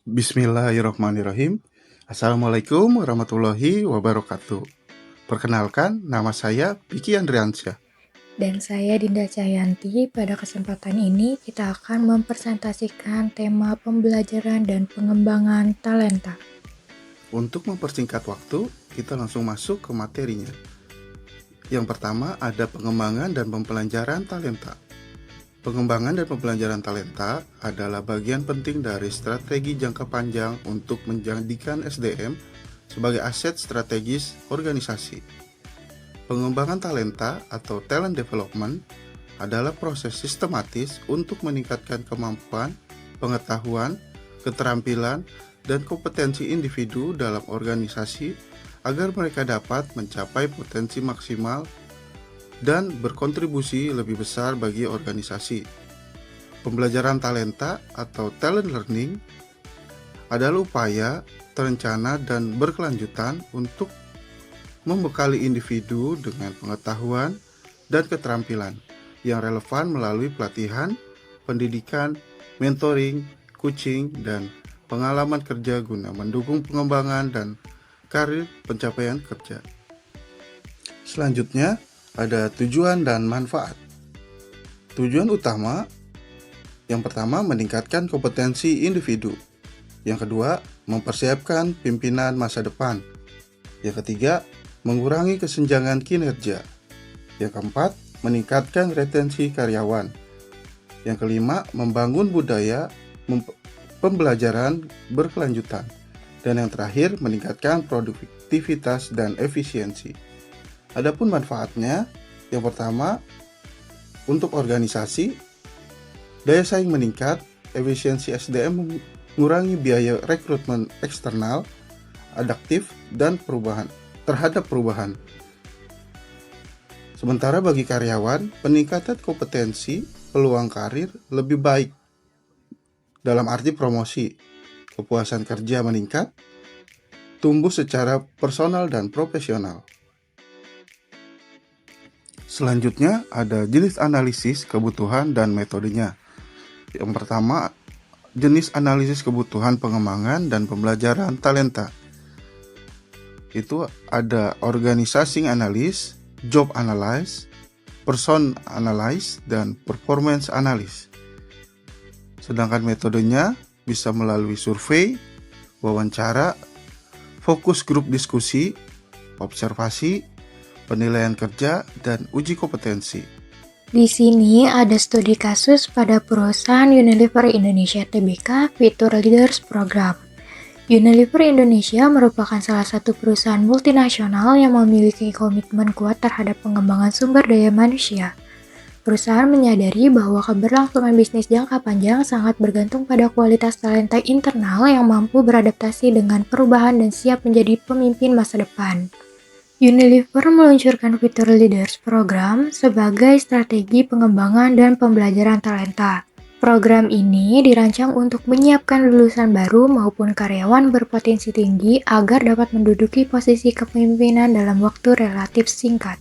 Bismillahirrahmanirrahim. Assalamualaikum warahmatullahi wabarakatuh. Perkenalkan, nama saya Vicky Andriansyah. Dan saya Dinda Cahyanti. Pada kesempatan ini kita akan mempresentasikan tema pembelajaran dan pengembangan talenta. Untuk mempersingkat waktu, kita langsung masuk ke materinya. Yang pertama ada pengembangan dan pembelajaran talenta. Pengembangan dan pembelajaran talenta adalah bagian penting dari strategi jangka panjang untuk menjadikan SDM sebagai aset strategis organisasi. Pengembangan talenta atau talent development adalah proses sistematis untuk meningkatkan kemampuan, pengetahuan, keterampilan, dan kompetensi individu dalam organisasi agar mereka dapat mencapai potensi maksimal dan berkontribusi lebih besar bagi organisasi. Pembelajaran talenta atau talent learning adalah upaya terencana dan berkelanjutan untuk membekali individu dengan pengetahuan dan keterampilan yang relevan melalui pelatihan, pendidikan, mentoring, coaching, dan pengalaman kerja guna mendukung pengembangan dan karir pencapaian kerja. Selanjutnya, ada tujuan dan manfaat. Tujuan utama yang pertama meningkatkan kompetensi individu. Yang kedua, mempersiapkan pimpinan masa depan. Yang ketiga, mengurangi kesenjangan kinerja. Yang keempat, meningkatkan retensi karyawan. Yang kelima, membangun budaya pembelajaran berkelanjutan. Dan yang terakhir, meningkatkan produktivitas dan efisiensi. Adapun manfaatnya, yang pertama, untuk organisasi, daya saing meningkat, efisiensi SDM mengurangi biaya rekrutmen eksternal, adaptif, dan terhadap perubahan. Sementara bagi karyawan, peningkatan kompetensi, peluang karir lebih baik dalam arti promosi, kepuasan kerja meningkat, tumbuh secara personal dan profesional. Selanjutnya ada jenis analisis kebutuhan dan metodenya. Yang pertama, jenis analisis kebutuhan pengembangan dan pembelajaran talenta. Itu ada organizing analysis, job analysis, person analysis, dan performance analysis. Sedangkan metodenya bisa melalui survei, wawancara, fokus grup diskusi, observasi, penilaian kerja, dan uji kompetensi. Di sini ada studi kasus pada perusahaan Unilever Indonesia Tbk Future Leaders Program. Unilever Indonesia merupakan salah satu perusahaan multinasional yang memiliki komitmen kuat terhadap pengembangan sumber daya manusia. Perusahaan menyadari bahwa keberlangsungan bisnis jangka panjang sangat bergantung pada kualitas talenta internal yang mampu beradaptasi dengan perubahan dan siap menjadi pemimpin masa depan. Unilever meluncurkan Future Leaders Program sebagai strategi pengembangan dan pembelajaran talenta. Program ini dirancang untuk menyiapkan lulusan baru maupun karyawan berpotensi tinggi agar dapat menduduki posisi kepemimpinan dalam waktu relatif singkat.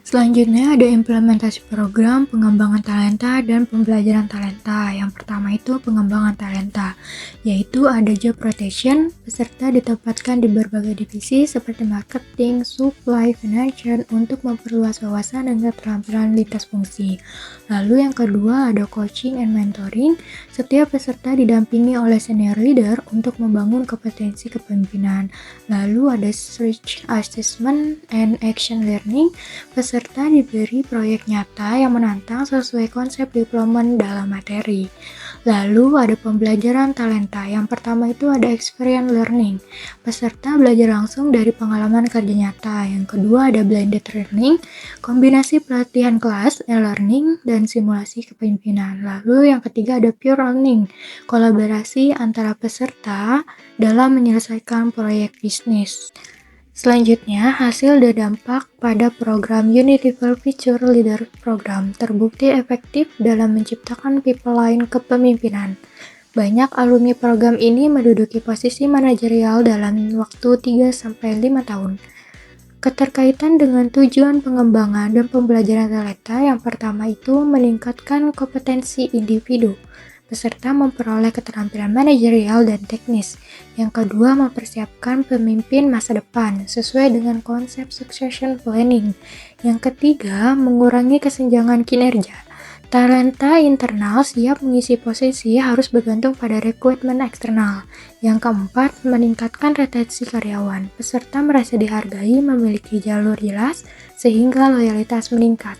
Selanjutnya ada implementasi program pengembangan talenta dan pembelajaran talenta. Yang pertama itu pengembangan talenta, yaitu ada job rotation, peserta ditempatkan di berbagai divisi seperti marketing, supply, financial untuk memperluas wawasan dan keterampilan lintas fungsi. Lalu yang kedua ada coaching and mentoring, setiap peserta didampingi oleh senior leader untuk membangun kompetensi kepemimpinan. Lalu ada switch assessment and action learning, peserta diberi proyek nyata yang menantang sesuai konsep deployment dalam materi. Lalu ada pembelajaran talenta. Yang pertama itu ada experience learning. Peserta belajar langsung dari pengalaman kerja nyata. Yang kedua ada blended learning, kombinasi pelatihan kelas, e-learning, dan simulasi kepemimpinan. Lalu yang ketiga ada pure learning, kolaborasi antara peserta dalam menyelesaikan proyek bisnis. Selanjutnya, hasil dan dampak pada program Unilever Future Leader Program terbukti efektif dalam menciptakan pipeline kepemimpinan. Banyak alumni program ini menduduki posisi manajerial dalam waktu 3-5 tahun. Keterkaitan dengan tujuan pengembangan dan pembelajaran talenta yang pertama itu meningkatkan kompetensi individu. peserta memperoleh keterampilan manajerial dan teknis. Yang kedua, mempersiapkan pemimpin masa depan sesuai dengan konsep succession planning. Yang ketiga, mengurangi kesenjangan kinerja. Talenta internal siap mengisi posisi harus bergantung pada rekrutmen eksternal. Yang keempat, meningkatkan retensi karyawan. Peserta merasa dihargai, memiliki jalur jelas, sehingga loyalitas meningkat.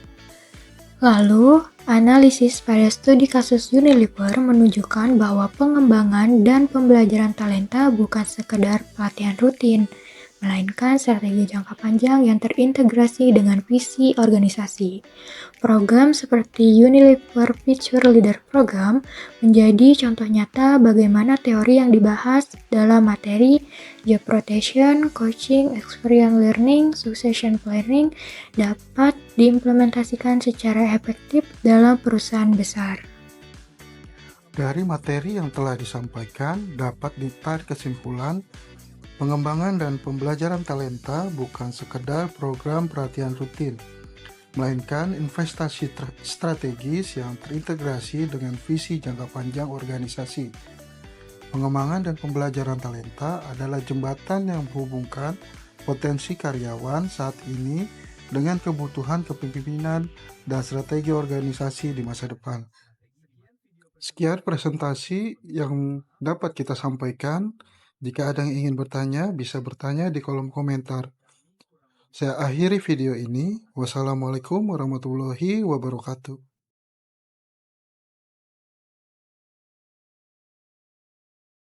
Lalu, analisis pada studi kasus Unilever menunjukkan bahwa pengembangan dan pembelajaran talenta bukan sekedar pelatihan rutin, melainkan strategi jangka panjang yang terintegrasi dengan visi organisasi. Program seperti Unilever Future Leader Program menjadi contoh nyata bagaimana teori yang dibahas dalam materi job rotation, coaching, experience learning, succession planning dapat diimplementasikan secara efektif dalam perusahaan besar. Dari materi yang telah disampaikan, dapat ditarik kesimpulan pengembangan dan pembelajaran talenta bukan sekedar program pelatihan rutin, melainkan investasi strategis yang terintegrasi dengan visi jangka panjang organisasi. Pengembangan dan pembelajaran talenta adalah jembatan yang menghubungkan potensi karyawan saat ini dengan kebutuhan kepemimpinan dan strategi organisasi di masa depan. Sekian presentasi yang dapat kita sampaikan. Jika ada yang ingin bertanya, bisa bertanya di kolom komentar. Saya akhiri video ini. Wassalamualaikum warahmatullahi wabarakatuh.